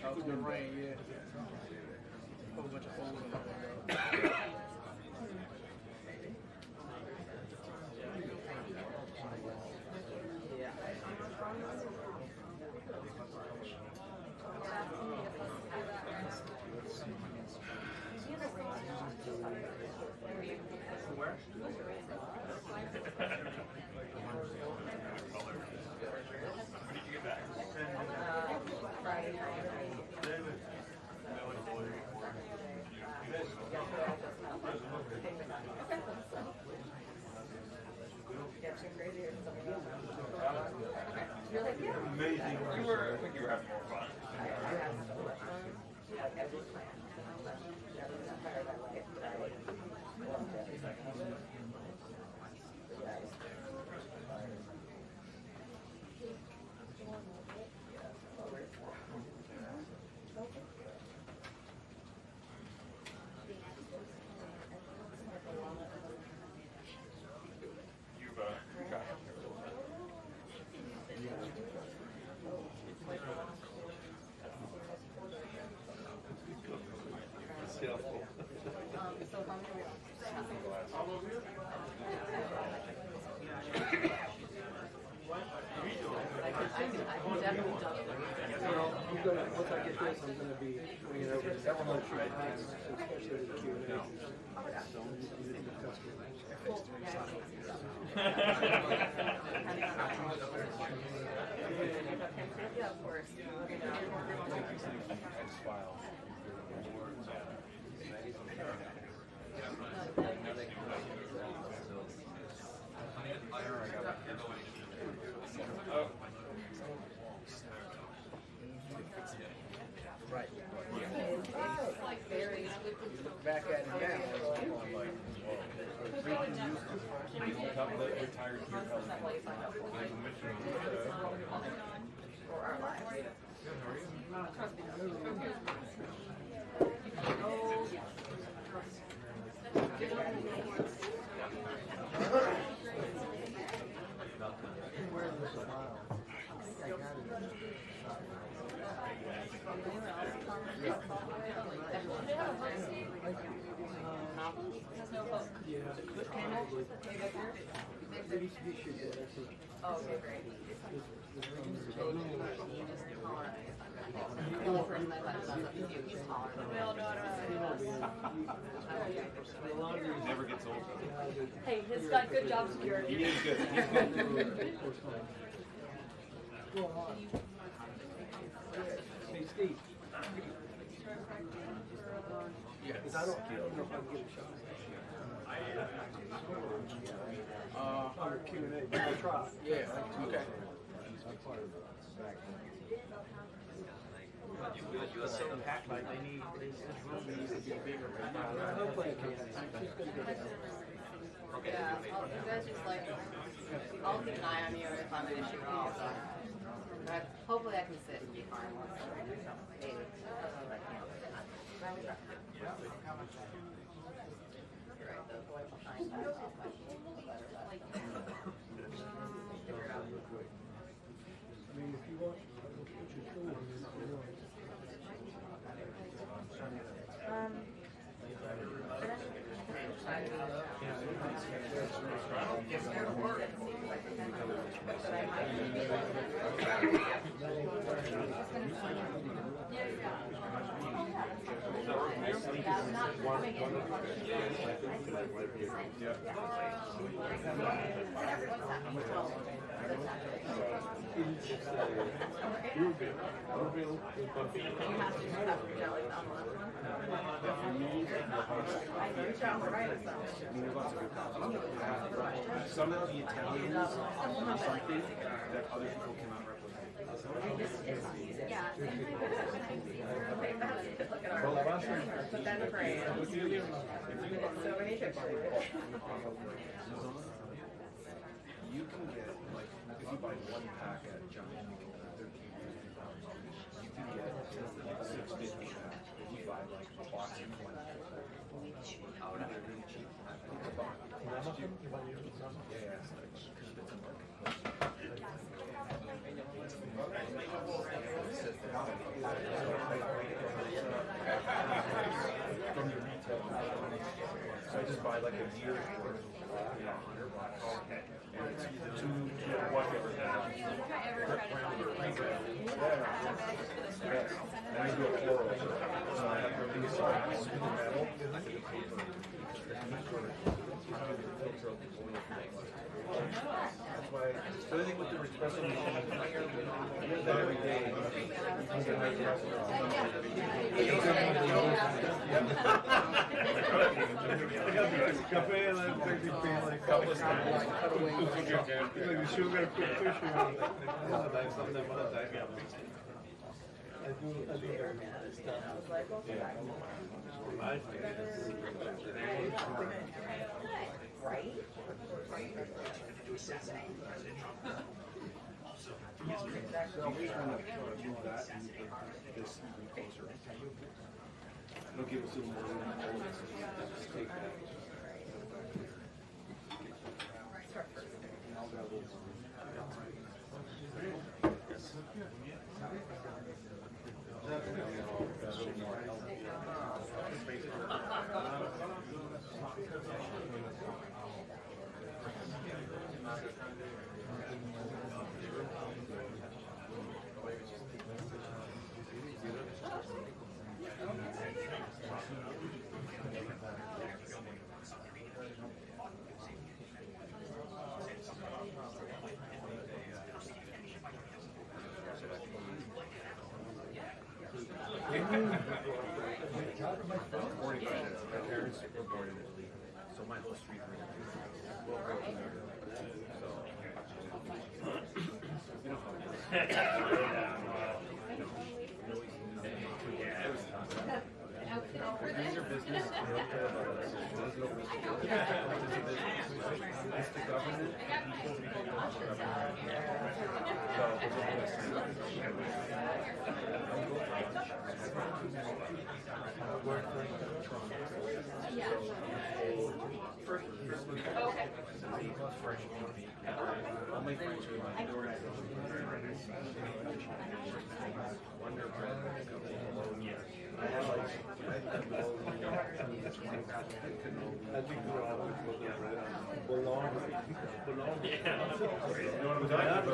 Oh, it's been rain, yeah. Whole bunch of holes in the window. Where? When did you get back? Friday night. Amazing. You were having more fun. I have so much fun. Like every plan. Never been tired of my life, but I loved every second of it. Yeah, it's You've got so how many I can definitely jump I'm gonna, once I get this, I'm gonna be bringing over everyone especially the Q&A. Yeah, of course. Right. It's like very Back at it now. retired for our lives. Trust me. Oh, Where's the smile? I got it. Yeah, we should do that. oh, okay, great. Never gets old. Hey, he's got good job security. He is good. Hey, Steve. Yeah, because I don't know if I can get a shot. Under Q&A. I'll try. Yeah, okay. It's so packed, like they need this room needs to get bigger right now. Hopefully I can. She's going to get it. Yeah, you guys just like, I'll keep an eye on you if I'm an issue at all. But hopefully I can sit and be fine once maybe. You're right, though, the way behind that is off my figure it out. I mean, if you want, I'll put your shoulder Some of the Italians are something that other people cannot replicate. Yeah. Put that in frame. So many pictures. You can get, like, if you buy one pack at Giant, you can get 13 pounds. You can get 650 pack. If you buy, like, a box of 20. Oh, no, they're really cheap. Yeah, it's like, because it's a marketplace. So I just buy like a year's worth of $100, and it's two whatever that. Yes. And I do a pour over. So I have really smooth metal. I can paper. That's why. So I think with the espresso machine, I use that every day. Sugar, sugar. I do that stuff. Right? So we just want to move that and this closer. It'll give us a little more just take that. So mine was 3 we'll go from there. These are business. It's the government. Only friends who like the organization. Wonder Bread. I think we're all for the bread. Belong. You know what I'm talking about?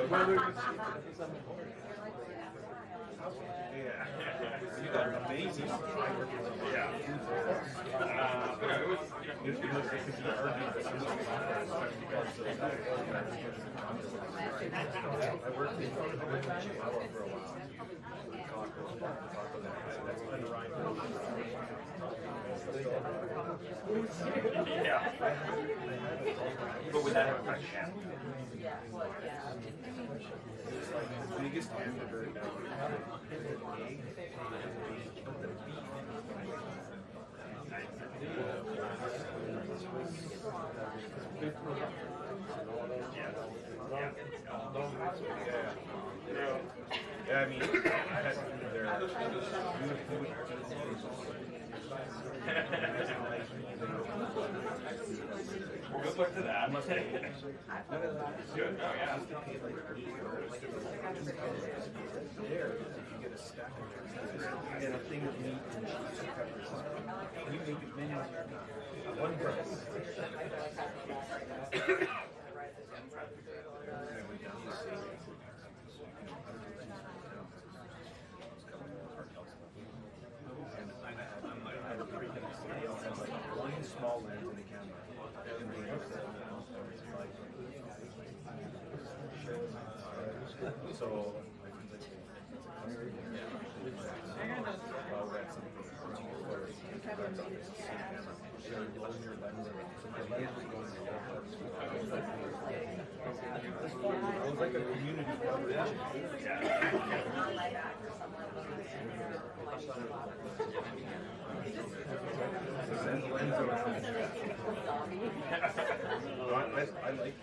Yeah. You got an amazing Yeah. I worked in Chihuahua for a while. Yeah. But would that have a channel? The biggest hamburger yeah, I mean, I had food there. Good luck to that. Good. Oh, yeah. There, you get a stack of and a thing of meat and cheese and peppers. You make it many one price. One small lens in the camera. So, it was like a community coverage. I like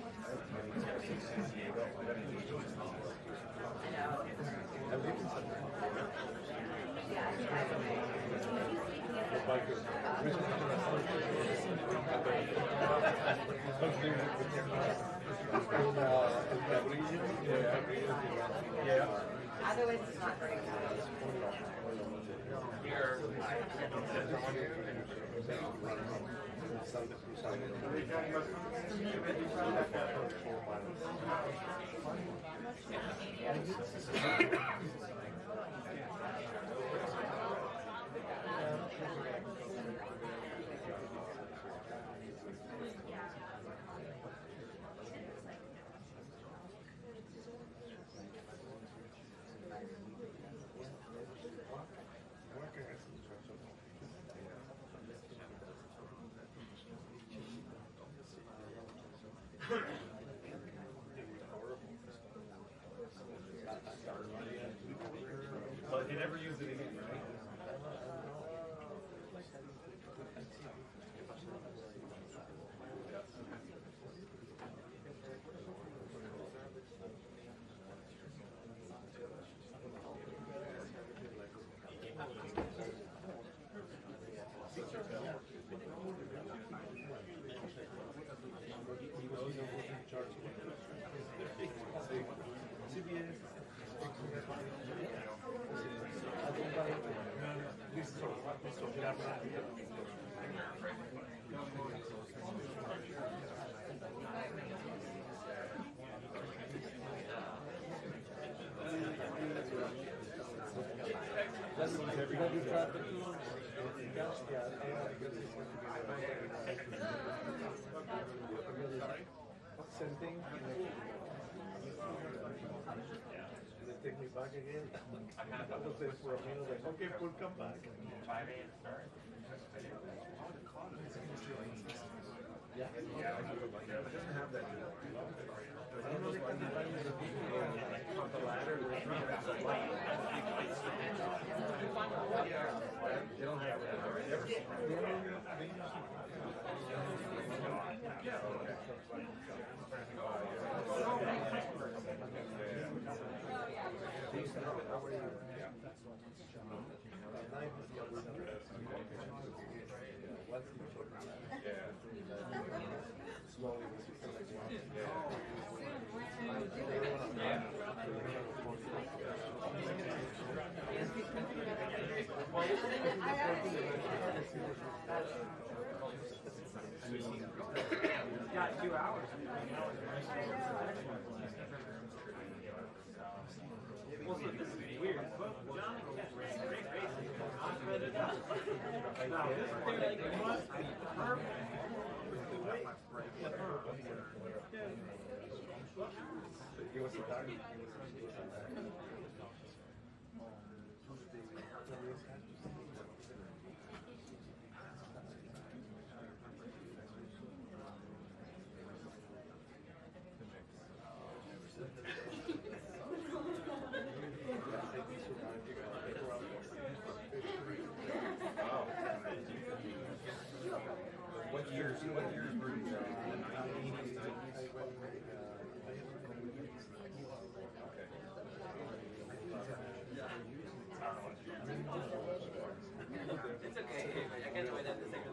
Otherwise, it's not very good. But he never used it again, right? Same thing. They take me back again. I was there for a minute, like, okay, we'll come back. 5 a.m. start. Yeah. It doesn't have that. I don't know they can divide the people on the ladder. They don't have that. Got 2 hours. Well, so this is weird. John, great racing. I read it up. Now, this thing like must be perfect. He was a target. What years were you there? It's okay. I can't wait that the second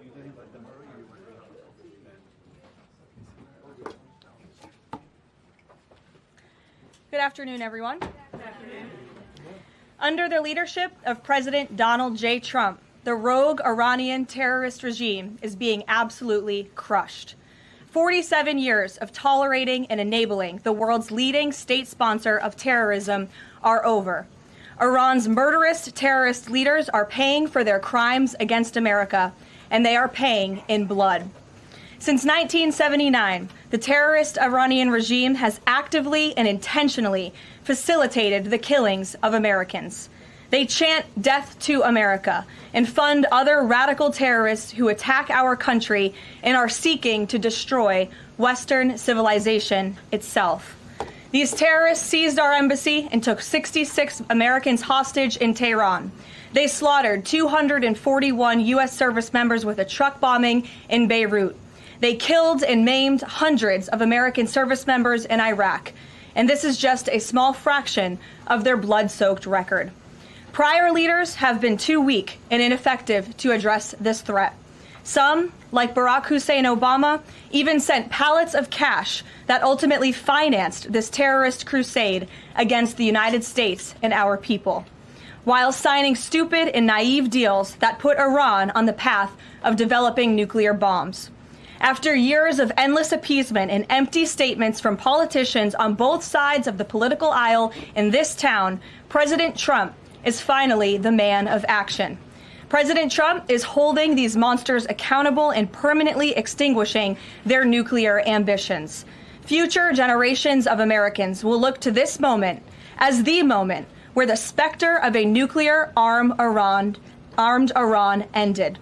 you didn't let them hurry, you were Good afternoon, everyone. Under the leadership of President Donald J. Trump, the rogue Iranian terrorist regime is being absolutely crushed. 47 years of tolerating and enabling the world's leading state sponsor of terrorism are over. Iran's murderous terrorist leaders are paying for their crimes against America, and they are paying in blood. Since 1979, the terrorist Iranian regime has actively and intentionally facilitated the killings of Americans. They chant death to America and fund other radical terrorists who attack our country and are seeking to destroy Western civilization itself. These terrorists seized our embassy and took 66 Americans hostage in Tehran. They slaughtered 241 U.S. service members with a truck bombing in Beirut. They killed and maimed hundreds of American service members in Iraq. And this is just a small fraction of their blood-soaked record. Prior leaders have been too weak and ineffective to address this threat. Some, like Barack Hussein Obama, even sent pallets of cash that ultimately financed this terrorist crusade against the United States and our people, while signing stupid and naive deals that put Iran on the path of developing nuclear bombs. After years of endless appeasement and empty statements from politicians on both sides of the political aisle in this town, President Trump is finally the man of action. President Trump is holding these monsters accountable and permanently extinguishing their nuclear ambitions. Future generations of Americans will look to this moment as the moment where the specter of a nuclear armed Iran ended.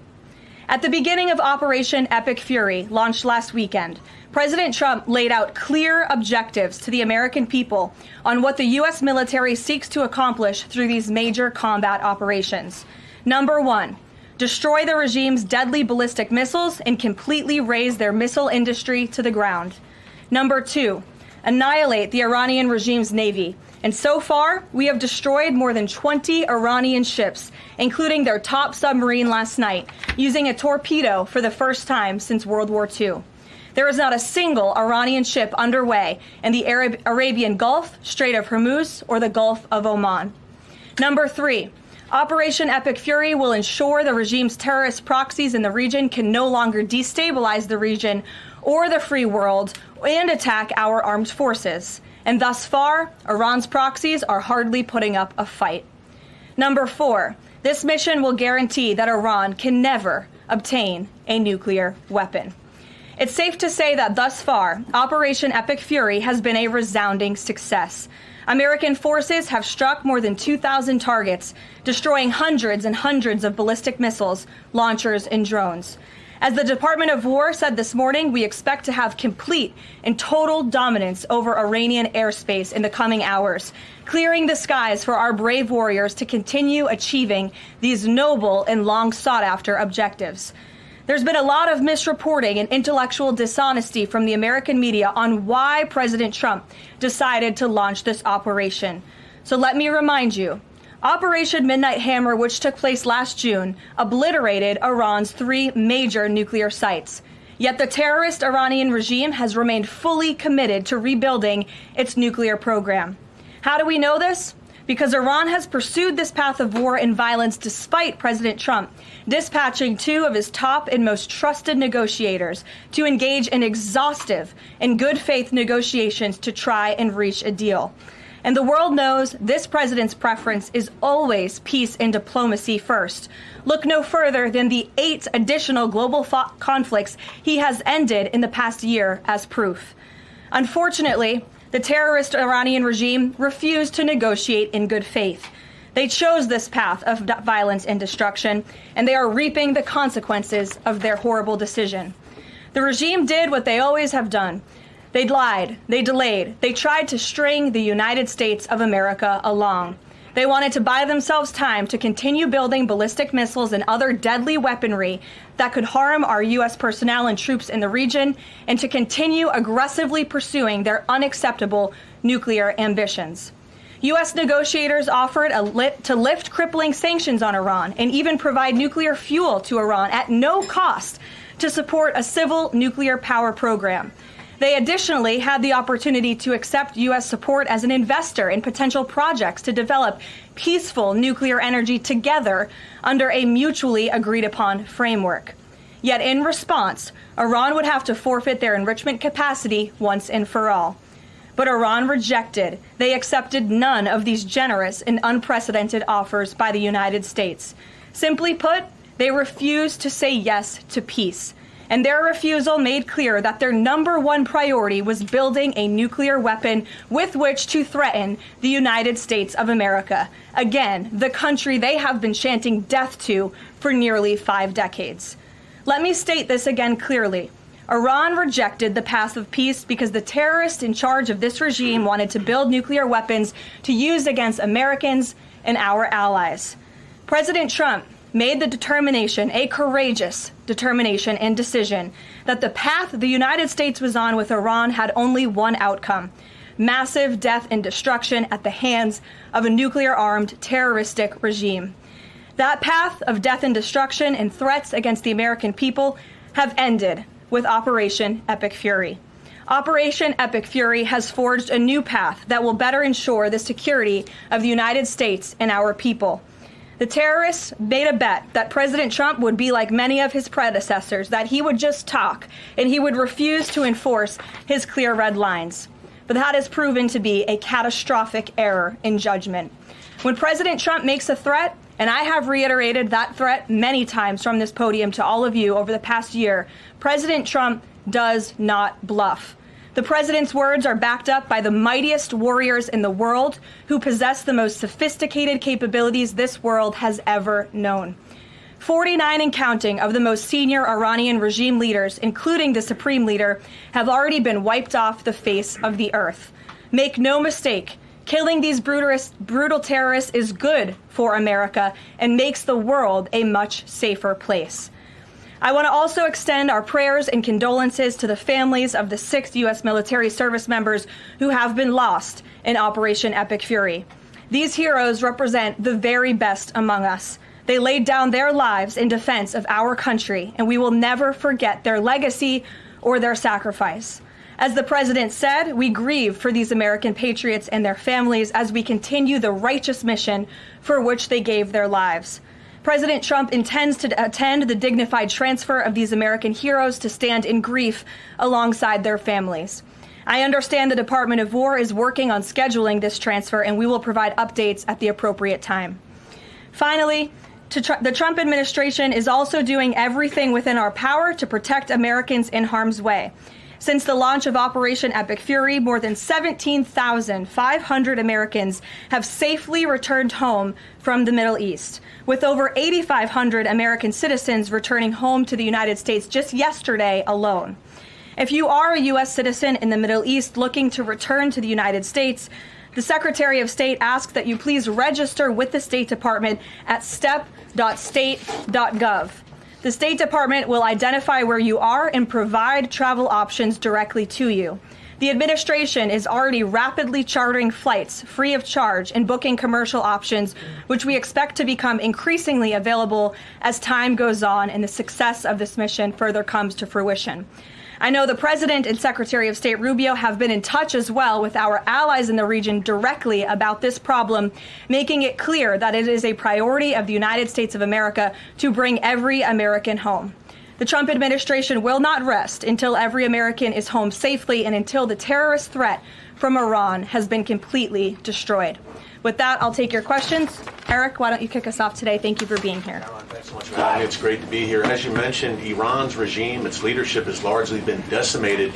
At the beginning of Operation Epic Fury, launched last weekend, President Trump laid out clear objectives to the American people on what the U.S. military seeks to accomplish through these major combat operations. Number one, destroy the regime's deadly ballistic missiles and completely raze their missile industry to the ground. Number two, annihilate the Iranian regime's navy. And so far, we have destroyed more than 20 Iranian ships, including their top submarine last night, using a torpedo for the first time since World War II. There is not a single Iranian ship underway in the Arabian Gulf, Strait of Hormuz, or the Gulf of Oman. Number three, Operation Epic Fury will ensure the regime's terrorist proxies in the region can no longer destabilize the region or the free world and attack our armed forces. And thus far, Iran's proxies are hardly putting up a fight. Number four, this mission will guarantee that Iran can never obtain a nuclear weapon. It's safe to say that thus far, Operation Epic Fury has been a resounding success. American forces have struck more than 2,000 targets, destroying hundreds and hundreds of ballistic missiles, launchers, and drones. As the Department of War said this morning, we expect to have complete and total dominance over Iranian airspace in the coming hours, clearing the skies for our brave warriors to continue achieving these noble and long sought-after objectives. There's been a lot of misreporting and intellectual dishonesty from the American media on why President Trump decided to launch this operation. So let me remind you, Operation Midnight Hammer, which took place last June, obliterated Iran's 3 major nuclear sites. Yet the terrorist Iranian regime has remained fully committed to rebuilding its nuclear program. How do we know this? Because Iran has pursued this path of war and violence despite President Trump dispatching 2 of his top and most trusted negotiators to engage in exhaustive and good faith negotiations to try and reach a deal. And the world knows this president's preference is always peace and diplomacy first. Look no further than the 8 additional global conflicts he has ended in the past year as proof. Unfortunately, the terrorist Iranian regime refused to negotiate in good faith. They chose this path of violence and destruction, and they are reaping the consequences of their horrible decision. The regime did what they always have done. They lied, they delayed, they tried to string the United States of America along. They wanted to buy themselves time to continue building ballistic missiles and other deadly weaponry that could harm our U.S. personnel and troops in the region, and to continue aggressively pursuing their unacceptable nuclear ambitions. U.S. negotiators offered to lift crippling sanctions on Iran and even provide nuclear fuel to Iran at no cost to support a civil nuclear power program. They additionally had the opportunity to accept U.S. support as an investor in potential projects to develop peaceful nuclear energy together under a mutually agreed upon framework. Yet in response, Iran would have to forfeit their enrichment capacity once and for all. But Iran rejected. They accepted none of these generous and unprecedented offers by the United States. Simply put, they refused to say yes to peace. And their refusal made clear that their number one priority was building a nuclear weapon with which to threaten the United States of America. Again, the country they have been chanting death to for nearly 5 decades. Let me state this again clearly. Iran rejected the path of peace because the terrorists in charge of this regime wanted to build nuclear weapons to use against Americans and our allies. President Trump made the determination, a courageous determination and decision, that the path the United States was on with Iran had only one outcome: massive death and destruction at the hands of a nuclear-armed terroristic regime. That path of death and destruction and threats against the American people have ended with Operation Epic Fury. Operation Epic Fury has forged a new path that will better ensure the security of the United States and our people. The terrorists made a bet that President Trump would be like many of his predecessors, that he would just talk and he would refuse to enforce his clear red lines. But that has proven to be a catastrophic error in judgment. When President Trump makes a threat, and I have reiterated that threat many times from this podium to all of you over the past year, President Trump does not bluff. The president's words are backed up by the mightiest warriors in the world who possess the most sophisticated capabilities this world has ever known. 49 and counting of the most senior Iranian regime leaders, including the supreme leader, have already been wiped off the face of the earth. Make no mistake, killing these brutal terrorists is good for America and makes the world a much safer place. I want to also extend our prayers and condolences to the families of the 6 U.S. military service members who have been lost in Operation Epic Fury. These heroes represent the very best among us. They laid down their lives in defense of our country, and we will never forget their legacy or their sacrifice. As the president said, we grieve for these American patriots and their families as we continue the righteous mission for which they gave their lives. President Trump intends to attend the dignified transfer of these American heroes to stand in grief alongside their families. I understand the Department of War is working on scheduling this transfer, and we will provide updates at the appropriate time. Finally, the Trump administration is also doing everything within our power to protect Americans in harm's way. Since the launch of Operation Epic Fury, more than 17,500 Americans have safely returned home from the Middle East, with over 8,500 American citizens returning home to the United States just yesterday alone. If you are a U.S. citizen in the Middle East looking to return to the United States, the Secretary of State asks that you please register with the State Department at step.state.gov. The State Department will identify where you are and provide travel options directly to you. The administration is already rapidly chartering flights free of charge and booking commercial options, which we expect to become increasingly available as time goes on and the success of this mission further comes to fruition. I know the President and Secretary of State Rubio have been in touch as well with our allies in the region directly about this problem, making it clear that it is a priority of the United States of America to bring every American home. The Trump administration will not rest until every American is home safely and until the terrorist threat from Iran has been completely destroyed. With that, I'll take your questions. Eric, why don't you kick us off today? Thank you for being here. Karoline, thanks so much for having me. It's great to be here. As you mentioned, Iran's regime, its leadership has largely been decimated.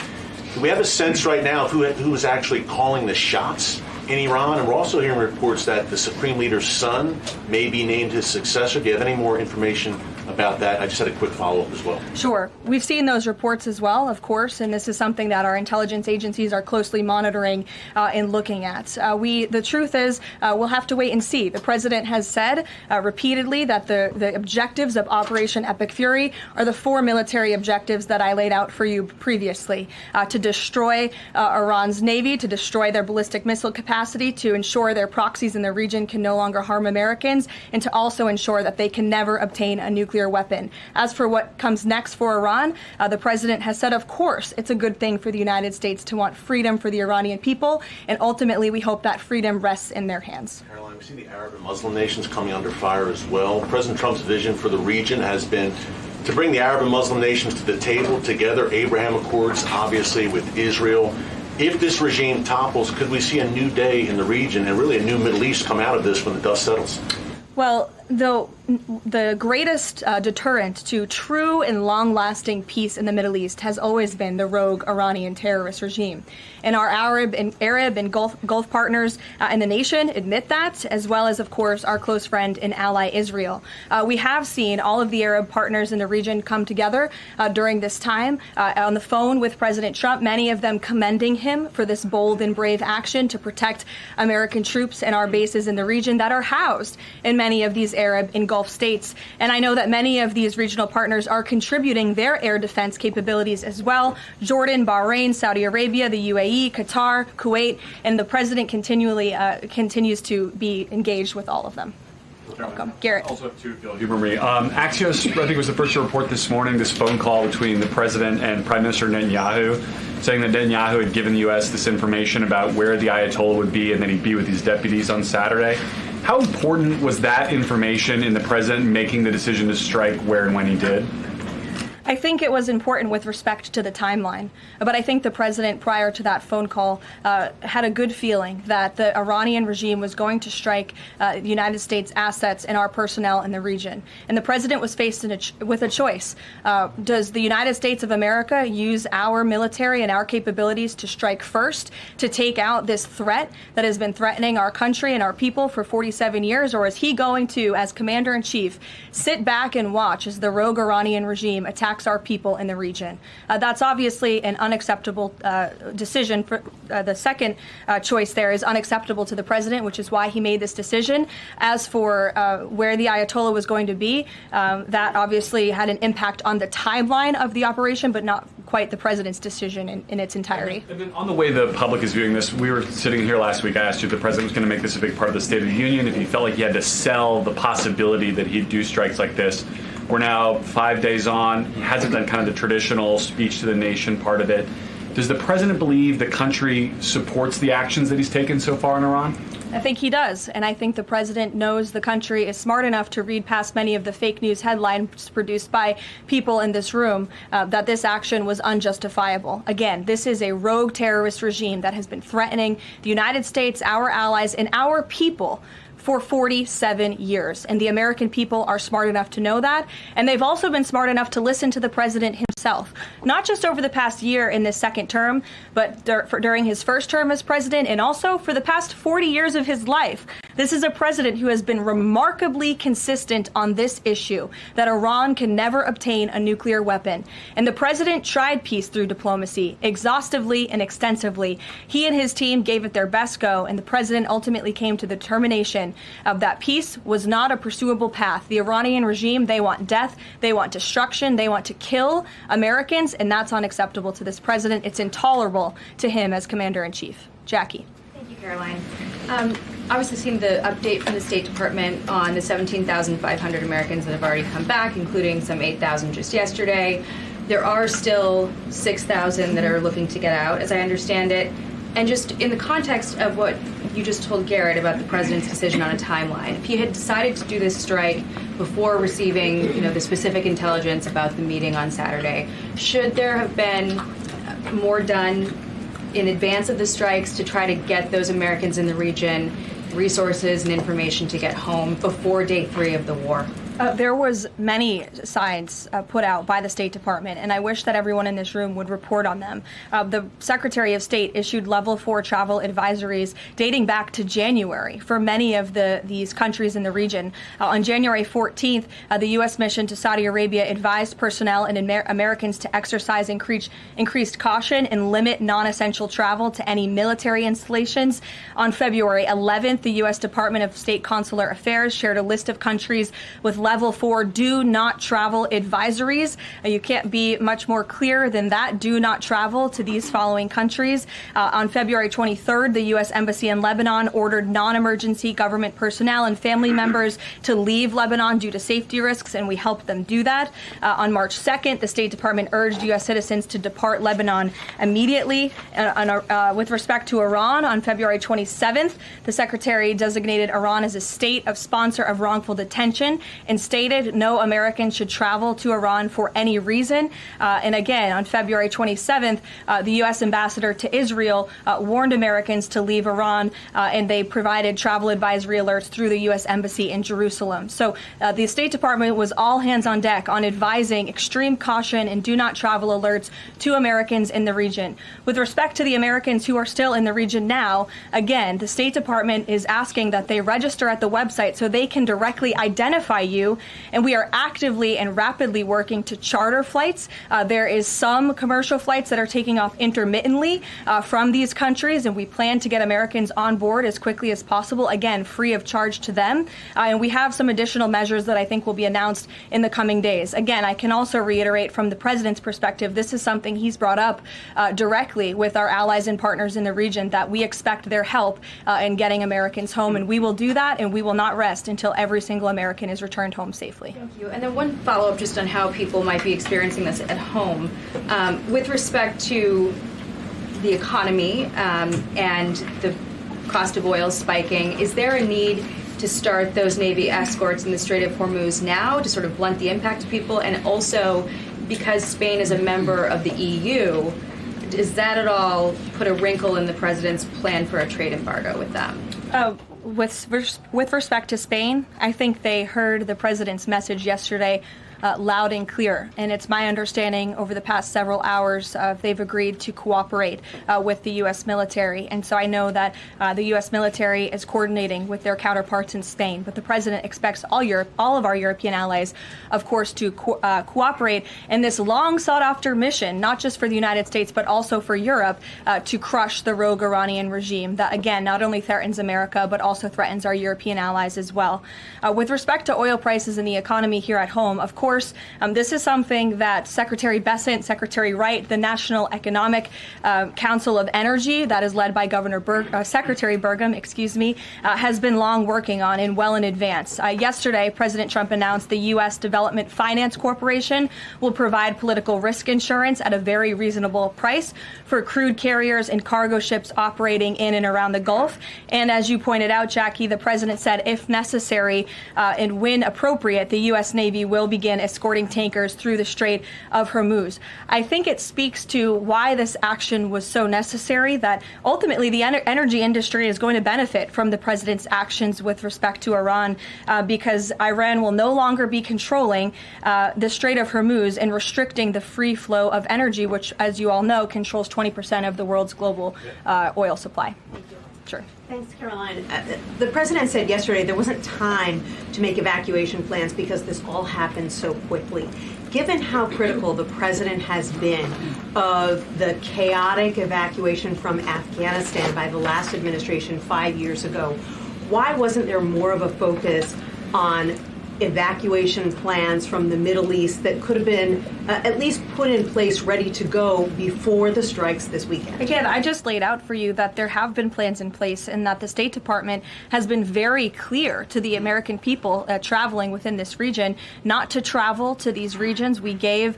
Do we have a sense right now of who is actually calling the shots in Iran? And we're also hearing reports that the Supreme Leader's son may be named his successor. Do you have any more information about that. I just had a quick follow-up as well. Sure. We've seen those reports as well, of course, and this is something that our intelligence agencies are closely monitoring and looking at. The truth is, we'll have to wait and see. The president has said repeatedly that the objectives of Operation Epic Fury are the 4 military objectives that I laid out for you previously: to destroy Iran's navy, to destroy their ballistic missile capacity, to ensure their proxies in the region can no longer harm Americans, and to also ensure that they can never obtain a nuclear weapon. As for what comes next for Iran, the president has said, of course, it's a good thing for the United States to want freedom for the Iranian people, and ultimately we hope that freedom rests in their hands. Karoline, we see the Arab and Muslim nations coming under fire as well. President Trump's vision for the region has been to bring the Arab and Muslim nations to the table together, Abraham Accords, obviously, with Israel. If this regime topples, could we see a new day in the region and really a new Middle East come out of this when the dust settles? Well, the greatest deterrent to true and long-lasting peace in the Middle East has always been the rogue Iranian terrorist regime. And our Arab and Gulf partners in the nation admit that, as well as, of course, our close friend and ally Israel. We have seen all of the Arab partners in the region come together during this time on the phone with President Trump, many of them commending him for this bold and brave action to protect American troops and our bases in the region that are housed in many of these Arab and Gulf states. And I know that many of these regional partners are contributing their air defense capabilities as well: Jordan, Bahrain, Saudi Arabia, the UAE, Qatar, Kuwait, and the president continues to be engaged with all of them. Welcome. Garrett. Also have two, if you'll humor me. Axios, I think, was the first to report this morning this phone call between the president and Prime Minister Netanyahu, saying that Netanyahu had given the U.S. this information about where the Ayatollah would be and that he'd be with his deputies on Saturday. How important was that information in the president making the decision to strike where and when he did? I think it was important with respect to the timeline, but I think the president, prior to that phone call, had a good feeling that the Iranian regime was going to strike the United States assets and our personnel in the region. And the president was faced with a choice. Does the United States of America use our military and our capabilities to strike first, to take out this threat that has been threatening our country and our people for 47 years, or is he going to, as commander-in-chief, sit back and watch as the rogue Iranian regime attacks our people in the region? That's obviously an unacceptable decision. For the second choice there is unacceptable to the president, which is why he made this decision. As for where the Ayatollah was going to be, that obviously had an impact on the timeline of the operation, but not quite the president's decision in its entirety. And then on the way the public is viewing this, we were sitting here last week. I asked you if the president was going to make this a big part of the State of the Union, if he felt like he had to sell the possibility that he'd do strikes like this. We're now 5 days on. He hasn't done kind of the traditional speech to the nation part of it. Does the president believe the country supports the actions that he's taken so far in Iran? I think he does, and I think the president knows the country is smart enough to read past many of the fake news headlines produced by people in this room that this action was unjustifiable. Again, this is a rogue terrorist regime that has been threatening the United States, our allies, and our people for 47 years. And the American people are smart enough to know that. And they've also been smart enough to listen to the president himself, not just over the past year in this second term, but during his first term as president, and also for the past 40 years of his life. This is a president who has been remarkably consistent on this issue, that Iran can never obtain a nuclear weapon. And the president tried peace through diplomacy, exhaustively and extensively. He and his team gave it their best go, and the president ultimately came to the determination of that peace was not a pursuable path. The Iranian regime, they want death, they want destruction, they want to kill Americans, and that's unacceptable to this president. It's intolerable to him as commander-in-chief. Jackie. Thank you, Caroline. Obviously seen the update from the State Department on the 17,500 Americans that have already come back, including some 8,000 just yesterday. There are still 6,000 that are looking to get out, as I understand it. And just in the context of what you just told Garrett about the president's decision on a timeline, if he had decided to do this strike before receiving, the specific intelligence about the meeting on Saturday, should there have been more done in advance of the strikes to try to get those Americans in the region resources and information to get home before day 3 of the war? There was many signs put out by the State Department, and I wish that everyone in this room would report on them. The Secretary of State issued level 4 travel advisories dating back to January for many of these countries in the region. On January 14th, the U.S. mission to Saudi Arabia advised personnel and Americans to exercise increased caution and limit non-essential travel to any military installations. On February 11th, the U.S. Department of State Consular Affairs shared a list of countries with level 4 do not travel advisories. You can't be much more clear than that. Do not travel to these following countries. On February 23rd, the U.S. Embassy in Lebanon ordered non-emergency government personnel and family members to leave Lebanon due to safety risks, and we helped them do that. On March 2nd, the State Department urged U.S. citizens to depart Lebanon immediately. With respect to Iran, on February 27th, the Secretary designated Iran as a state of sponsor of wrongful detention and stated no American should travel to Iran for any reason. And again, on February 27th, the U.S. ambassador to Israel warned Americans to leave Iran, and they provided travel advisory alerts through the U.S. Embassy in Jerusalem. So the State Department was all hands on deck on advising extreme caution and do not travel alerts to Americans in the region. With respect to the Americans who are still in the region now, again, the State Department is asking that they register at the website so they can directly identify you, and we are actively and rapidly working to charter flights. There is some commercial flights that are taking off intermittently from these countries, and we plan to get Americans on board as quickly as possible, again, free of charge to them. And we have some additional measures that I think will be announced in the coming days. Again, I can also reiterate from the President's perspective, this is something he's brought up directly with our allies and partners in the region, that we expect their help in getting Americans home, and we will do that, and we will not rest until every single American is returned home safely. Thank you. And then one follow-up just on how people might be experiencing this at home. With respect to the economy and the cost of oil spiking, is there a need to start those Navy escorts in the Strait of Hormuz now to sort of blunt the impact to people? And also, because Spain is a member of the EU, does that at all put a wrinkle in the President's plan for a trade embargo with them? With respect to Spain, I think they heard the President's message yesterday loud and clear. And it's my understanding over the past several hours they've agreed to cooperate with the U.S. military. And so I know that the U.S. military is coordinating with their counterparts in Spain. But the President expects all of our European allies, of course, to cooperate in this long sought after mission, not just for the United States, but also for Europe, to crush the rogue Iranian regime that, again, not only threatens America, but also threatens our European allies as well. With respect to oil prices and the economy here at home, of course, this is something that Secretary Bessent, Secretary Wright, the National Economic Council of Energy, that is led by Secretary Burgum, has been long working on and well in advance. Yesterday, President Trump announced the U.S. Development Finance Corporation will provide political risk insurance at a very reasonable price for crude carriers and cargo ships operating in and around the Gulf. And as you pointed out, Jackie, the President said if necessary and when appropriate, the U.S. Navy will begin escorting tankers through the Strait of Hormuz. I think it speaks to why this action was so necessary, that ultimately the energy industry is going to benefit from the President's actions with respect to Iran, because Iran will no longer be controlling the Strait of Hormuz and restricting the free flow of energy, which, as you all know, controls 20% of the world's global oil supply. Sure. Thanks, Karoline. The President said yesterday there wasn't time to make evacuation plans because this all happened so quickly. Given how critical the President has been of the chaotic evacuation from Afghanistan by the last administration 5 years ago, why wasn't there more of a focus on evacuation plans from the Middle East that could have been at least put in place, ready to go before the strikes this weekend? Again, I just laid out for you that there have been plans in place and that the State Department has been very clear to the American people traveling within this region not to travel to these regions. We gave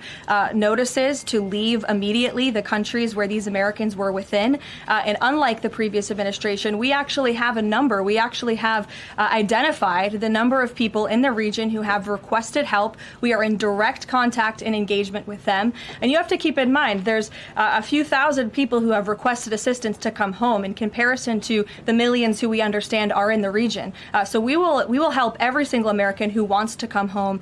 notices to leave immediately the countries where these Americans were within. And unlike the previous administration, we actually have a number. We actually have identified the number of people in the region region who have requested help. We are in direct contact and engagement with them. And you have to keep in mind, there's a few thousand people who have requested assistance to come home in comparison to the millions who we understand are in the region. So we will help every single American who wants to come home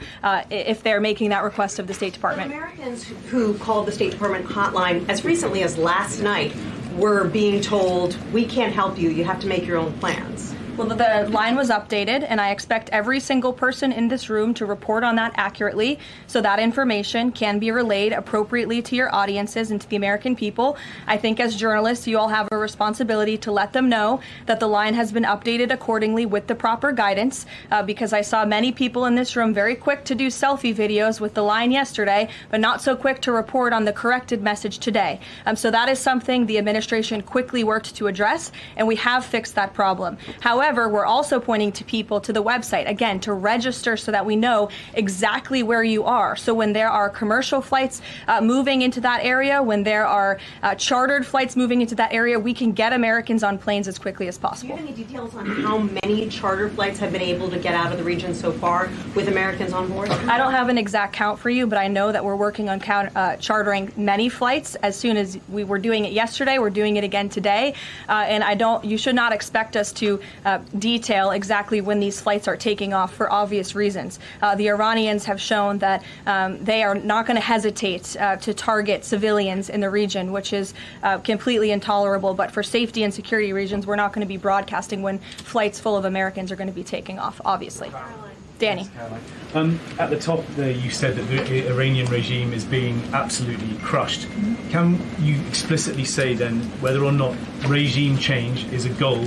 if they're making that request of the State Department. But Americans who called the State Department hotline as recently as last night were being told, we can't help you, you have to make your own plans. Well, the line was updated, and I expect every single person in this room to report on that accurately so that information can be relayed appropriately to your audiences and to the American people. I think as journalists, you all have a responsibility to let them know that the line has been updated accordingly with the proper guidance, because I saw many people in this room very quick to do selfie videos with the line yesterday, but not so quick to report on the corrected message today. So that is something the administration quickly worked to address, and we have fixed that problem. However, we're also pointing to people to the website, again, to register so that we know exactly where you are. So when there are commercial flights moving into that area, when there are chartered flights moving into that area, we can get Americans on planes as quickly as possible. Do you have any details on how many charter flights have been able to get out of the region so far with Americans on board? I don't have an exact count for you, but I know that we're working on chartering many flights. As soon as we were doing it yesterday, we're doing it again today. And you should not expect us to detail exactly when these flights are taking off for obvious reasons. The Iranians have shown that they are not going to hesitate to target civilians in the region, which is completely intolerable. But for safety and security reasons, we're not going to be broadcasting when flights full of Americans are going to be taking off, obviously. Danny. At the top there, you said that the Iranian regime is being absolutely crushed. Mm-hmm. Can you explicitly say then whether or not regime change is a goal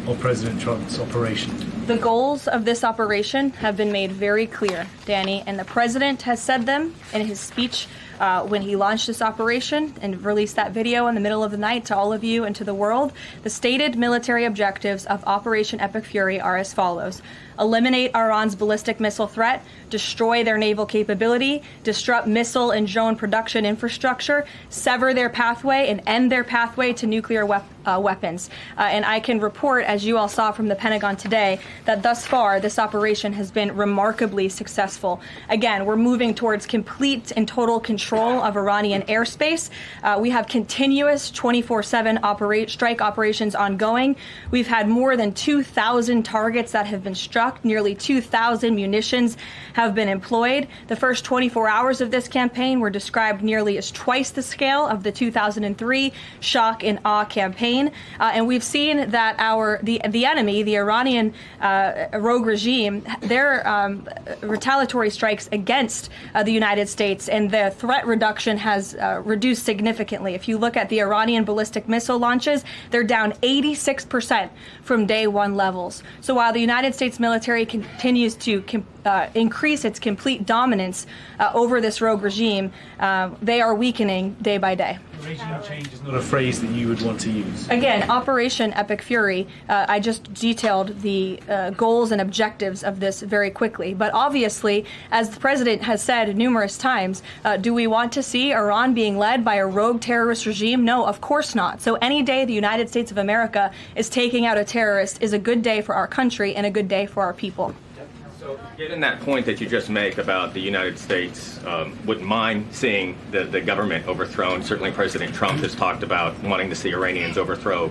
of President Trump's operation? The goals of this operation have been made very clear, Danny, and the president has said them in his speech when he launched this operation and released that video in the middle of the night to all of you and to the world. The stated military objectives of Operation Epic Fury are as follows: eliminate Iran's ballistic missile threat, destroy their naval capability, disrupt missile and drone production infrastructure, sever their pathway, and end their pathway to nuclear weapons. And I can report, as you all saw from the Pentagon today, that thus far this operation has been remarkably successful. Again, we're moving towards complete and total control of Iranian airspace. We have continuous 24/7 strike operations ongoing. We've had more than 2,000 targets that have been struck. Nearly 2,000 munitions have been employed. The first 24 hours of this campaign were described nearly as twice the scale of the 2003 shock and awe campaign. And we've seen that the enemy, the Iranian rogue regime, their retaliatory strikes against the United States and the threat reduction has reduced significantly. If you look at the Iranian ballistic missile launches, they're down 86% from day one levels. So while the United States military continues to increase its complete dominance over this rogue regime, they are weakening day by day. Regime change is not a phrase that you would want to use. Again, Operation Epic Fury, I just detailed the goals and objectives of this very quickly. But obviously, as the president has said numerous times, do we want to see Iran being led by a rogue terrorist regime? No, of course not. So any day the United States of America is taking out a terrorist is a good day for our country and a good day for our people. So, given that point that you just make about the United States wouldn't mind seeing the government overthrown, certainly President Trump has talked about wanting to see Iranians overthrow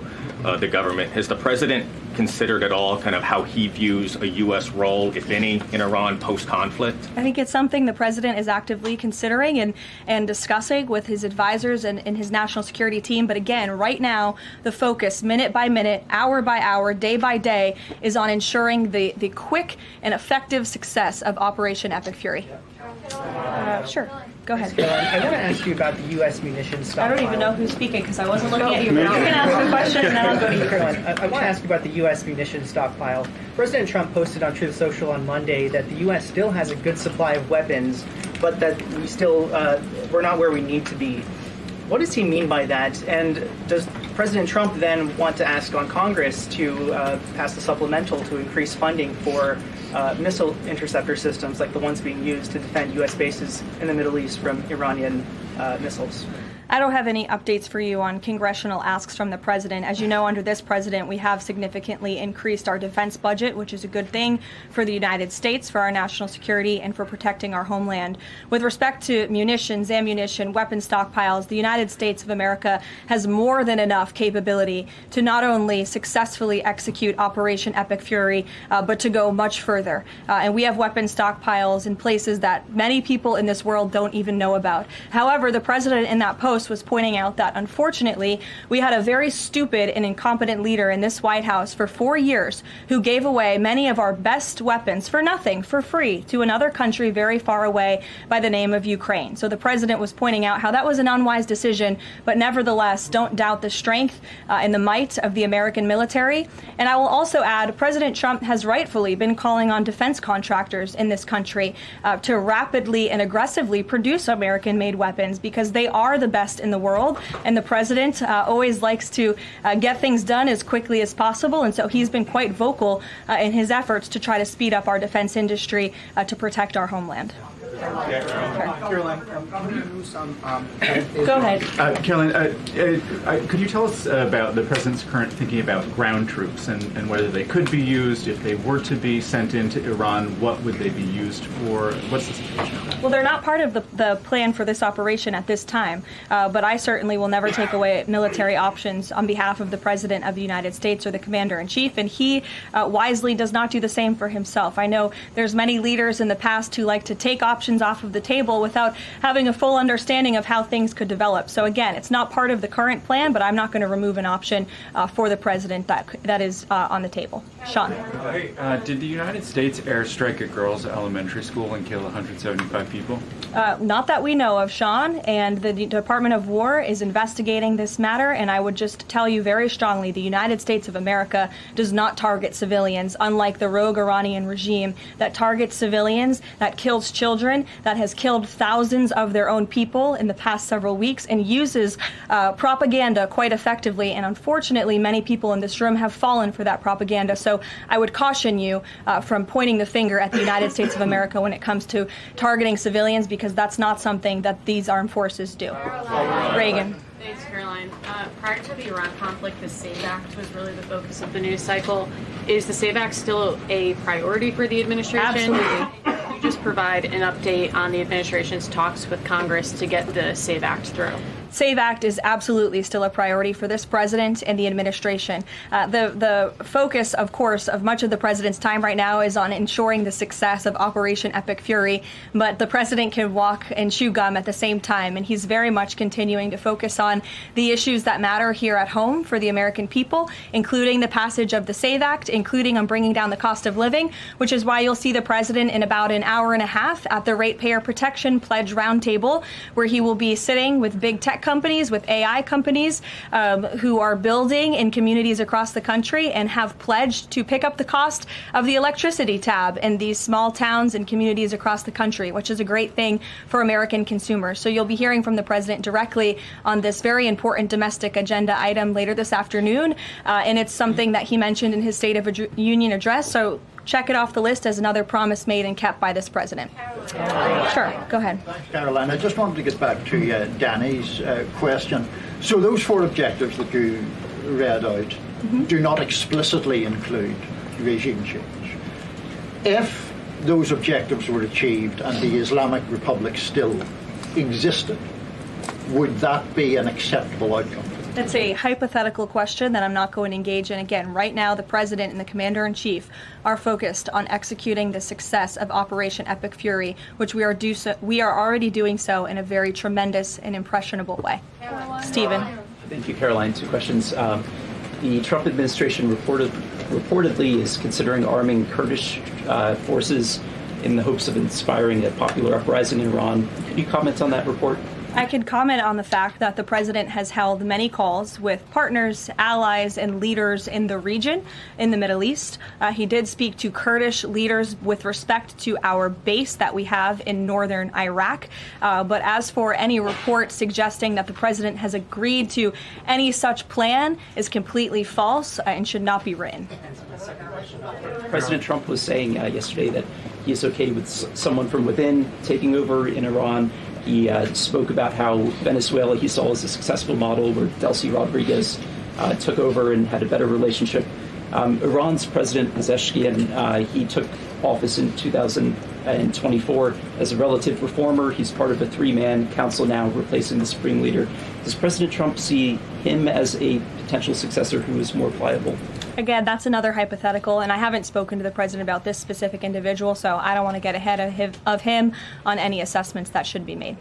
the government. Has the president considered at all kind of how he views a U.S. role, if any, in Iran post-conflict? I think it's something the president is actively considering and discussing with his advisors and his national security team. But again, right now, the focus, minute by minute, hour by hour, day by day, is on ensuring the quick and effective success of Operation Epic Fury. Sure. Go ahead. I want to ask you about the U.S. munitions stockpile. I don't even know who's speaking because I wasn't looking at you. But you can ask the question and then I'll go to you. Karoline, I want to ask you about the U.S. munitions stockpile. President Trump posted on Truth Social on Monday that the U.S. still has a good supply of weapons, but that we're not where we need to be. What does he mean by that? And does President Trump then want to ask on Congress to pass a supplemental to increase funding for missile interceptor systems like the ones being used to defend U.S. bases in the Middle East from Iranian missiles. I don't have any updates for you on congressional asks from the president. As you know, under this president, we have significantly increased our defense budget, which is a good thing for the United States, for our national security, and for protecting our homeland. With respect to munitions, ammunition, weapon stockpiles, the United States of America has more than enough capability to not only successfully execute Operation Epic Fury, but to go much further. And we have weapon stockpiles in places that many people in this world don't even know about. However, the president in that post was pointing out that, unfortunately, we had a very stupid and incompetent leader in this White House for 4 years who gave away many of our best weapons for nothing, for free, to another country very far away by the name of Ukraine. So the president was pointing out how that was an unwise decision, but nevertheless, don't doubt the strength and the might of the American military. And I will also add, President Trump has rightfully been calling on defense contractors in this country to rapidly and aggressively produce American-made weapons, because they are the best in the world, and the president always likes to get things done as quickly as possible, and so he's been quite vocal in his efforts to try to speed up our defense industry to protect our homeland. Karoline, can you do some... Go ahead. Karoline, could you tell us about the president's current thinking about ground troops and whether they could be used, if they were to be sent into Iran, what would they be used for? What's the situation of that? Well, they're not part of the plan for this operation at this time, but I certainly will never take away military options on behalf of the President of the United States or the Commander-in-Chief, and he wisely does not do the same for himself. I know there's many leaders in the past who like to take options off of the table without having a full understanding of how things could develop. So again, it's not part of the current plan, but I'm not going to remove an option for the president that is on the table. Sean. Did the United States airstrike a girls' elementary school and kill 175 people? Not that we know of, Sean, and the Department of War is investigating this matter, and I would just tell you very strongly, the United States of America does not target civilians, unlike the rogue Iranian regime that targets civilians, that kills children, that has killed thousands of their own people in the past several weeks, and uses propaganda quite effectively, and unfortunately many people in this room have fallen for that propaganda. So I would caution you from pointing the finger at the United States of America when it comes to targeting civilians, because that's not something that these armed forces do. Reagan. Thanks, Caroline. Prior to the Iran conflict, the SAVE Act was really the focus of the news cycle. Is the SAVE Act still a priority for the administration? Absolutely. Can you just provide an update on the administration's talks with Congress to get the SAVE Act through? SAVE Act is absolutely still a priority for this president and the administration. The focus, of course, of much of the president's time right now is on ensuring the success of Operation Epic Fury, but the president can walk and chew gum at the same time, and he's very much continuing to focus on the issues that matter here at home for the American people, including the passage of the SAVE Act, including on bringing down the cost of living, which is why you'll see the president in about an hour and a half at the Ratepayer Protection Pledge Roundtable, where he will be sitting with big tech companies, with AI companies who are building in communities across the country and have pledged to pick up the cost of the electricity tab in these small towns and communities across the country, which is a great thing for American consumers. So you'll be hearing from the president directly on this very important domestic agenda item later this afternoon, and it's something that he mentioned in his State of Union address. So check it off the list as another promise made and kept by this president. Sure, go ahead. Thanks, Caroline. I just wanted to get back to Danny's question. So those four objectives that you read out do not explicitly include regime change. If those objectives were achieved and the Islamic Republic still existed, would that be an acceptable outcome? That's a hypothetical question that I'm not going to engage in. Again, right now, the president and the commander-in-chief are focused on executing the success of Operation Epic Fury, which we are already doing so in a very tremendous and impressionable way. Stephen. Thank you, Caroline. Two questions. The Trump administration reportedly is considering arming Kurdish forces in the hopes of inspiring a popular uprising in Iran. Could you comment on that report? I can comment on the fact that the president has held many calls with partners, allies, and leaders in the region, in the Middle East. He did speak to Kurdish leaders with respect to our base that we have in northern Iraq. But as for any report suggesting that the president has agreed to any such plan is completely false and should not be written. President Trump was saying yesterday that he is okay with someone from within taking over in Iran, He spoke about how Venezuela he saw as a successful model where Delcy Rodriguez took over and had a better relationship. Iran's President Pezeshkian, he took office in 2024 as a relative reformer. He's part of a three-man council now replacing the supreme leader. Does President Trump see him as a potential successor who is more pliable? Again, that's another hypothetical, and I haven't spoken to the president about this specific individual, so I don't want to get ahead of him on any assessments that should be made.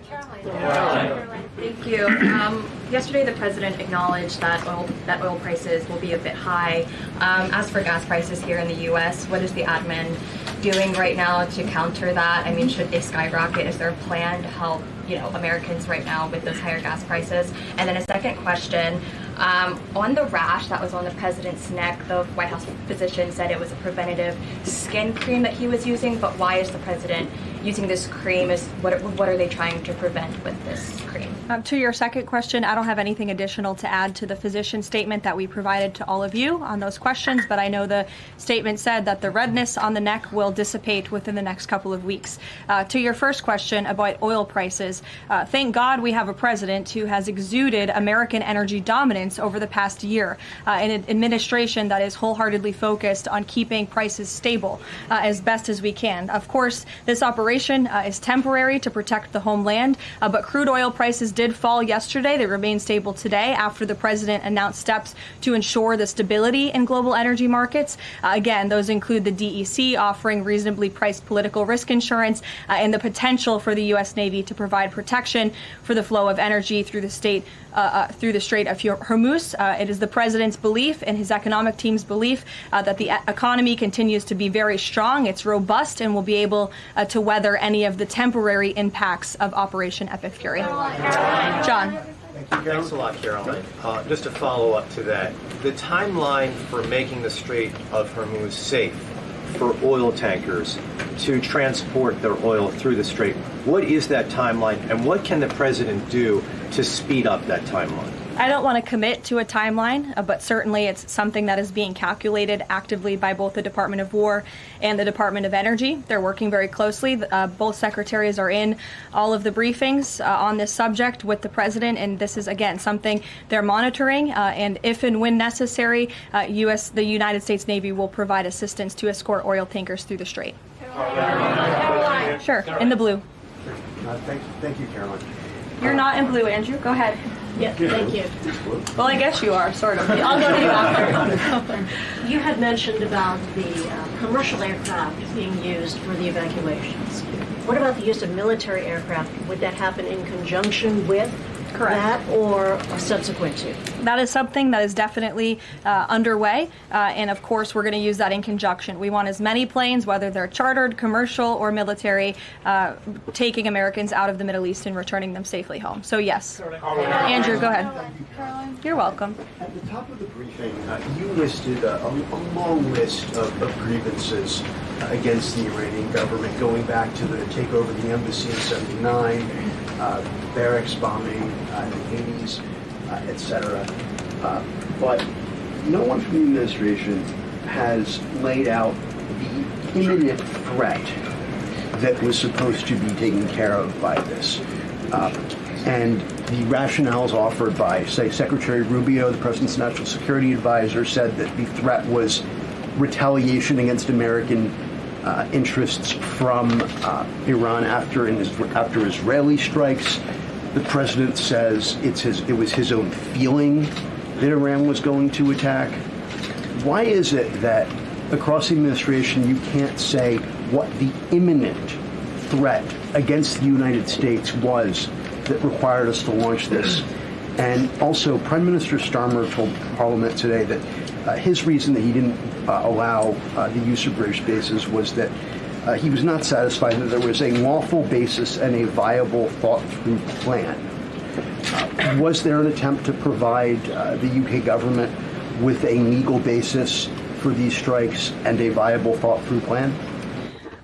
Thank you. Yesterday, the president acknowledged that oil prices will be a bit high. As for gas prices here in the U.S., what is the admin doing right now to counter that? I mean, should they skyrocket? Is there a plan to help, Americans right now with those higher gas prices? And then a second question. On the rash that was on the president's neck, the White House physician said it was a preventative skin cream that he was using, but why is the president using this cream? What are they trying to prevent with this cream? To your second question, I don't have anything additional to add to the physician statement that we provided to all of you on those questions, but I know the statement said that the redness on the neck will dissipate within the next couple of weeks. To your first question about oil prices, thank God we have a president who has exuded American energy dominance over the past year, an administration that is wholeheartedly focused on keeping prices stable as best as we can. Of course, this operation is temporary to protect the homeland, but crude oil prices did fall yesterday. They remain stable today after the president announced steps to ensure the stability in global energy markets. Again, those include the DEC offering reasonably priced political risk insurance and the potential for the U.S. Navy to provide protection for the flow of energy through the Strait of Hormuz. It is the president's belief and his economic team's belief that the economy continues to be very strong. It's robust and will be able to weather any of the temporary impacts of Operation Epic Fury. John. Thanks a lot, Caroline. Just to follow up to that, the timeline for making the Strait of Hormuz safe for oil tankers to transport their oil through the strait, what is that timeline, and what can the president do to speed up that timeline? I don't want to commit to a timeline, but certainly it's something that is being calculated actively by both the Department of War and the Department of Energy. They're working very closely. Both secretaries are in all of the briefings on this subject with the president, and this is, again, something they're monitoring. And if and when necessary, the United States Navy will provide assistance to escort oil tankers through the strait. Sure, in the blue. Thank you, Caroline. You're not in blue, Andrew. Go ahead. Yeah, thank you. Well, I guess you are, sort of. I'll go to you after. You had mentioned about the commercial aircraft being used for the evacuations. What about the use of military aircraft? Would that happen in conjunction with that or subsequent to? That is something that is definitely underway, and of course we're going to use that in conjunction. We want as many planes, whether they're chartered, commercial, or military, taking Americans out of the Middle East and returning them safely home. So yes. Andrew, go ahead. You're welcome. At the top of the briefing, you listed a long list of grievances against the Iranian government, going back to the takeover of the embassy in '79, barracks bombing in the 80s, etc. But no one from the administration has laid out the imminent threat that was supposed to be taken care of by this. And the rationales offered by, say, Secretary Rubio, the president's national security advisor, said that the threat was retaliation against American interests from Iran after Israeli strikes. The president says it was his own feeling that Iran was going to attack. Why is it that across the administration you can't say what the imminent threat against the United States was that required us to launch this? And also, Prime Minister Starmer told Parliament today that his reason that he didn't allow the use of British bases was that he was not satisfied that there was a lawful basis and a viable, thought-through plan. Was there an attempt to provide the UK government with a legal basis for these strikes and a viable, thought-through plan?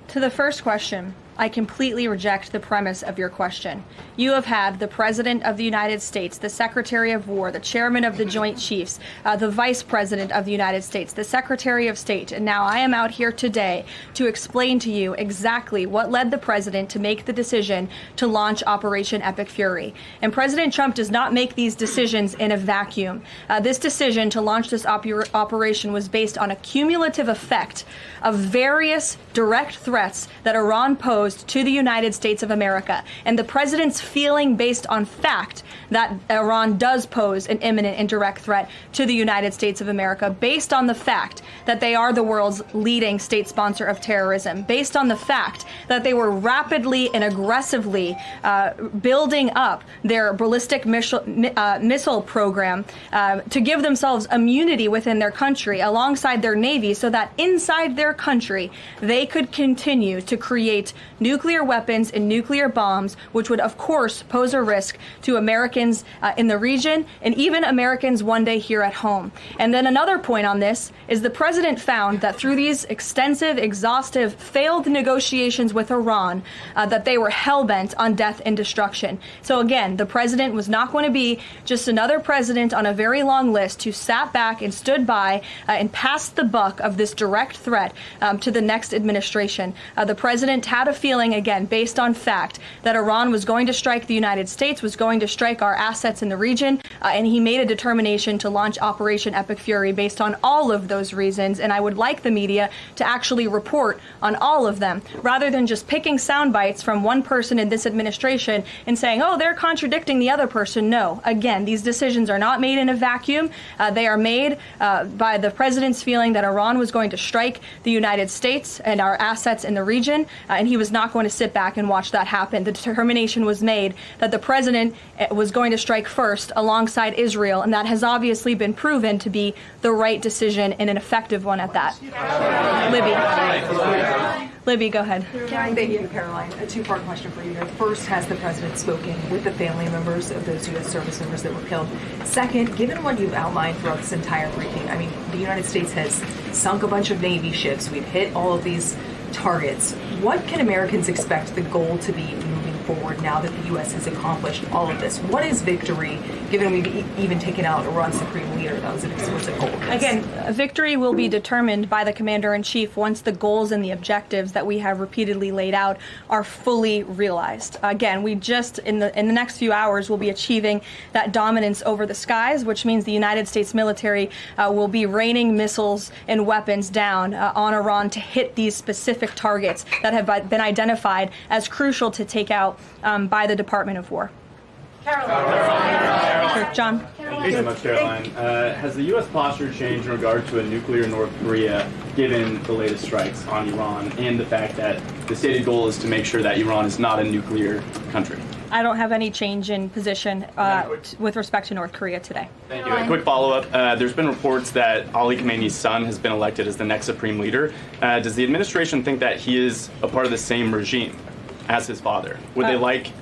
To the first question, I completely reject the premise of your question. You have had the President of the United States, the Secretary of War, the Chairman of the Joint Chiefs, the Vice President of the United States, the Secretary of State, and now I am out here today to explain to you exactly what led the President to make the decision to launch Operation Epic Fury. And President Trump does not make these decisions in a vacuum. This decision to launch this operation was based on a cumulative effect of various direct threats that Iran posed to the United States of America, and the President's feeling based on fact that Iran does pose an imminent and direct threat to the United States of America, based on the fact that they are the world's leading state sponsor of terrorism, based on the fact that they were rapidly and aggressively building up their ballistic missile program to give themselves immunity within their country alongside their navy, so that inside their country they could continue to create nuclear weapons and nuclear bombs, which would of course pose a risk to Americans in the region and even Americans one day here at home. And then another point on this is the President found that through these extensive, exhaustive, failed negotiations with Iran, that they were hell-bent on death and destruction. So again, the President was not going to be just another president on a very long list who sat back and stood by and passed the buck of this direct threat to the next administration. The President had a feeling, again, based on fact, that Iran was going to strike the United States, was going to strike our assets in the region, and he made a determination to launch Operation Epic Fury based on all of those reasons. And I would like the media to actually report on all of them, rather than just picking sound bites from one person in this administration and saying, oh, they're contradicting the other person. No, again, these decisions are not made in a vacuum. They are made by the President's feeling that Iran was going to strike the United States and our assets in the region, and he was not going to sit back and watch that happen. The determination was made that the President was going to strike first alongside Israel, and that has obviously been proven to be the right decision and an effective one at that. Libby, go ahead. Thank you, Caroline. A two-part question for you. First, has the President spoken with the family members of those U.S. service members that were killed? Second, given what you've outlined throughout this entire briefing, I mean, the United States has sunk a bunch of Navy ships. We've hit all of these targets. What can Americans expect the goal to be moving forward now that the U.S. has accomplished all of this? What is victory, given we've even taken out Iran's supreme leader? That was an explicit goal. Again, victory will be determined by the Commander-in-Chief once the goals and the objectives that we have repeatedly laid out are fully realized. Again, we just, in the next few hours, will be achieving that dominance over the skies, which means the United States military will be raining missiles and weapons down on Iran to hit these specific targets that have been identified as crucial to take out by the Department of War. Caroline. John. Thank you so much, Caroline. Has the U.S. posture changed in regard to a nuclear North Korea, given the latest strikes on Iran and the fact that the stated goal is to make sure that Iran is not a nuclear country? I don't have any change in position with respect to North Korea today. Thank you. A quick follow-up. There's been reports that Ali Khamenei's son has been elected as the next supreme leader. Does the administration think that he is a part of the same regime as his father? Would they like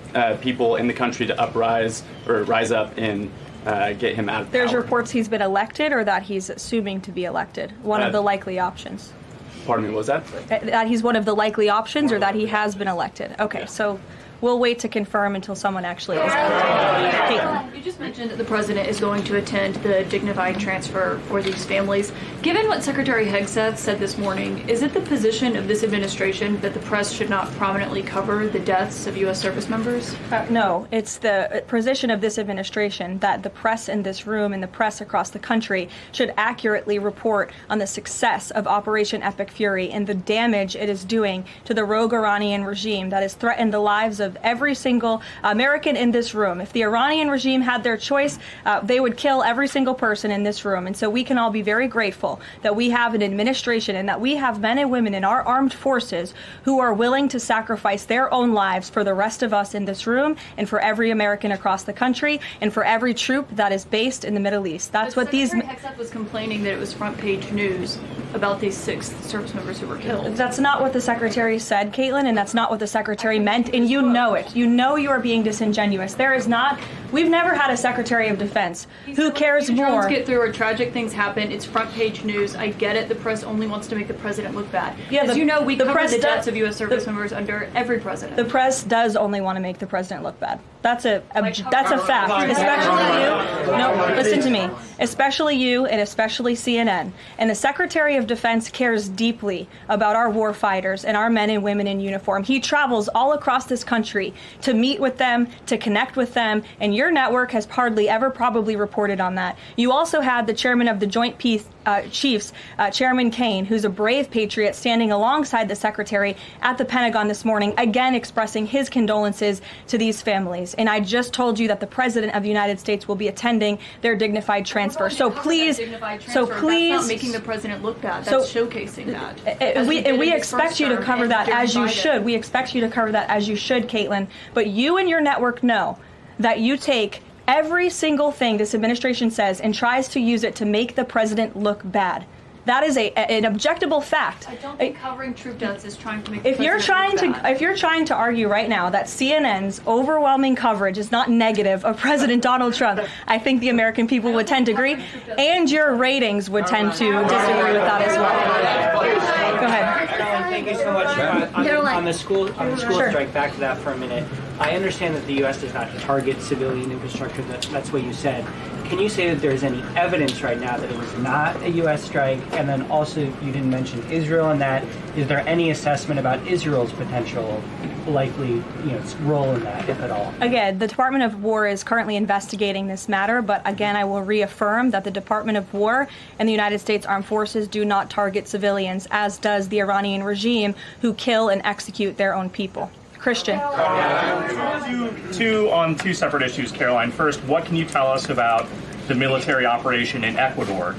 people in the country to rise up and get him out of power? There's reports he's been elected, or that he's assuming to be elected. One of the likely options. Pardon me, what was that? That he's one of the likely options, or that he has been elected. Okay, so we'll wait to confirm until someone actually is elected. You just mentioned that the President is going to attend the dignified transfer for these families. Given what Secretary Hegseth said this morning, is it the position of this administration that the press should not prominently cover the deaths of U.S. service members? No, it's the position of this administration that the press in this room and the press across the country should accurately report on the success of Operation Epic Fury and the damage it is doing to the rogue Iranian regime that has threatened the lives of every single American in this room. If the Iranian regime had their choice, they would kill every single person in this room. And so we can all be very grateful that we have an administration and that we have men and women in our armed forces who are willing to sacrifice their own lives for the rest of us in this room and for every American across the country and for every troop that is based in the Middle East. That's what these... Secretary Hegseth was complaining that it was front page news about these 6 service members who were killed. That's not what the Secretary said, Caitlin, and that's not what the Secretary meant, and you know it. You know you are being disingenuous. There is not, we've never had a Secretary of Defense who cares more. Drones get through or tragic things happen, it's front page news. I get it, the press only wants to make the president look bad. Yeah, As you know, we cover the deaths of U.S. service members under every president. The press does only want to make the president look bad. That's a fact. Especially you. No, listen to me. Especially you and especially CNN. And the Secretary of Defense cares deeply about our war fighters and our men and women in uniform. He travels all across this country to meet with them, to connect with them, and your network has hardly ever probably reported on that. You also had the chairman of the Joint Chiefs, Chairman Kane, who's a brave patriot, standing alongside the Secretary at the Pentagon this morning, again expressing his condolences to these families. And I just told you that the President of the United States will be attending their dignified transfer. So please, That's not making the president look bad. That's showcasing that. We expect you to cover that as you should. We expect you to cover that as you should, Caitlin. But you and your network know that you take every single thing this administration says and tries to use it to make the president look bad. That is an objectable fact. I don't think covering troop deaths is trying to make if you're trying to argue right now that CNN's overwhelming coverage is not negative of President Donald Trump, I think the American people would tend to agree, and your ratings would tend to disagree with that as well. Go ahead. Thank you so much. On the school strike, back to that for a minute. I understand that the U.S. does not target civilian infrastructure. That's what you said. Can you say that there's any evidence right now that it was not a U.S. strike? And then also, you didn't mention Israel in that. Is there any assessment about Israel's potential likely role in that, if at all? Again, the Department of War is currently investigating this matter, but again, I will reaffirm that the Department of War and the United States Armed Forces do not target civilians, as does the Iranian regime, who kill and execute their own people. Christian. Two separate issues, Caroline. First, what can you tell us about the military operation in Ecuador?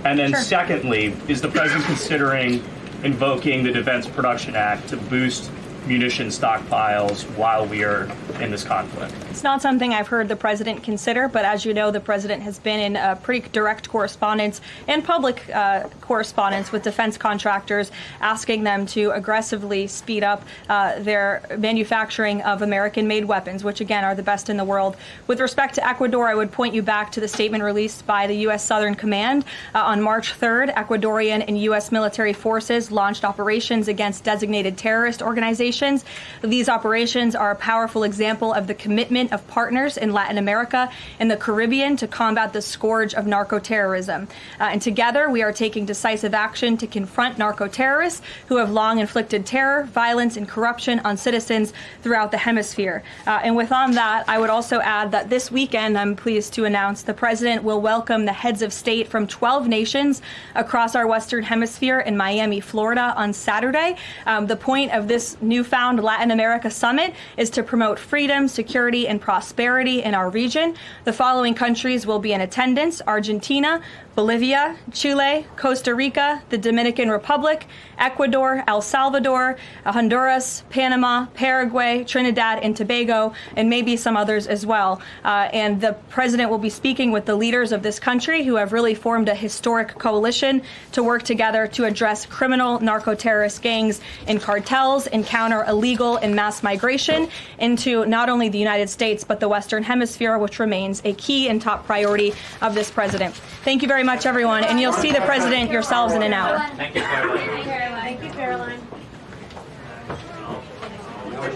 And then secondly, is the president considering invoking the Defense Production Act to boost munition stockpiles while we are in this conflict? It's not something I've heard the president consider, but as you know, the president has been in pretty direct correspondence and public correspondence with defense contractors, asking them to aggressively speed up their manufacturing of American-made weapons, which again are the best in the world. With respect to Ecuador, I would point you back to the statement released by the U.S. Southern Command. On March 3rd, Ecuadorian and U.S. military forces launched operations against designated terrorist organizations. These operations are a powerful example of the commitment of partners in Latin America and the Caribbean to combat the scourge of narco-terrorism. And together, we are taking decisive action to confront narco-terrorists who have long inflicted terror, violence, and corruption on citizens throughout the hemisphere. And with on that, I would also add that this weekend, I'm pleased to announce, the president will welcome the heads of state from 12 nations across our Western Hemisphere in Miami, Florida on Saturday. The point of this newfound Latin America summit is to promote freedom, security, and prosperity in our region. The following countries will be in attendance: Argentina, Bolivia, Chile, Costa Rica, the Dominican Republic, Ecuador, El Salvador, Honduras, Panama, Paraguay, Trinidad and Tobago, and maybe some others as well. And the president will be speaking with the leaders of this country, who have really formed a historic coalition to work together to address criminal narco-terrorist gangs and cartels and counter illegal and mass migration into not only the United States, but the Western Hemisphere, which remains a key and top priority of this president. Thank you very much, everyone, and you'll see the president yourselves in an hour. Thank you, Caroline.